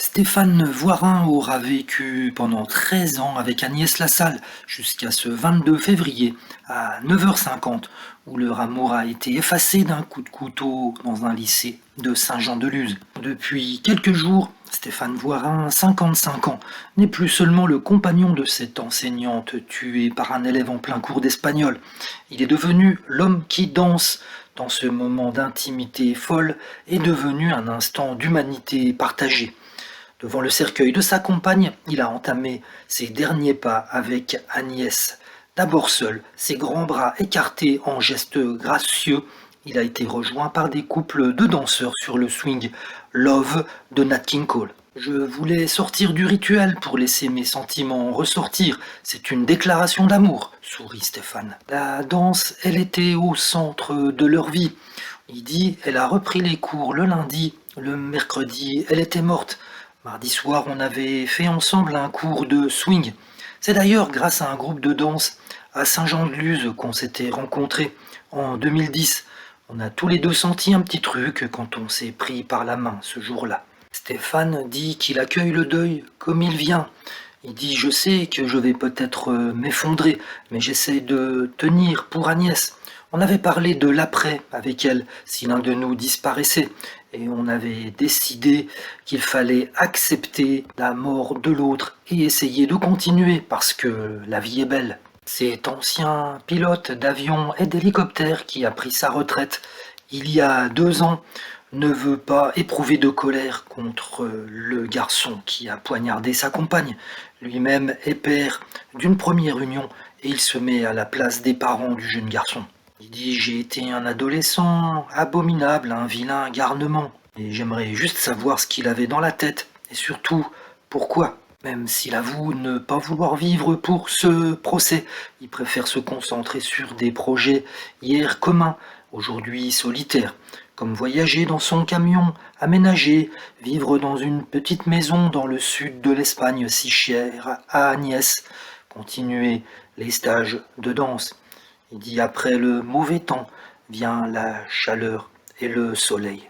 Stéphane Voirin aura vécu pendant 13 ans avec Agnès Lassalle jusqu'à ce 22 février à 9h50 où leur amour a été effacé d'un coup de couteau dans un lycée de Saint-Jean-de-Luz. Depuis quelques jours, Stéphane Voirin, 55 ans, n'est plus seulement le compagnon de cette enseignante tuée par un élève en plein cours d'espagnol. Il est devenu l'homme qui danse. Dans ce moment d'intimité folle est devenu un instant d'humanité partagée. Devant le cercueil de sa compagne, il a entamé ses derniers pas avec Agnès. D'abord seul, ses grands bras écartés en gestes gracieux, il a été rejoint par des couples de danseurs sur le swing Love de Nat King Cole. Je voulais sortir du rituel pour laisser mes sentiments ressortir. C'est une déclaration d'amour, sourit Stéphane. La danse, elle était au centre de leur vie. Il dit, elle a repris les cours le lundi, le mercredi, elle était morte. Mardi soir, on avait fait ensemble un cours de swing. C'est d'ailleurs grâce à un groupe de danse à Saint-Jean-de-Luz qu'on s'était rencontrés en 2010. On a tous les deux senti un petit truc quand on s'est pris par la main ce jour-là. Stéphane dit qu'il accueille le deuil comme il vient. Il dit je sais que je vais peut-être m'effondrer, mais j'essaie de tenir pour Agnès. On avait parlé de l'après avec elle si l'un de nous disparaissait, et on avait décidé qu'il fallait accepter la mort de l'autre et essayer de continuer parce que la vie est belle. Cet ancien pilote d'avion et d'hélicoptère qui a pris sa retraite il y a 2 ans ne veut pas éprouver de colère contre le garçon qui a poignardé sa compagne. Lui-même est père d'une première union et il se met à la place des parents du jeune garçon. Il dit j'ai été un adolescent abominable, un vilain garnement. Et j'aimerais juste savoir ce qu'il avait dans la tête et surtout pourquoi. Même s'il avoue ne pas vouloir vivre pour ce procès, il préfère se concentrer sur des projets hier communs, aujourd'hui solitaires, comme voyager dans son camion aménagé, vivre dans une petite maison dans le sud de l'Espagne si chère à Agnès, continuer les stages de danse. Il dit après le mauvais temps vient la chaleur et le soleil.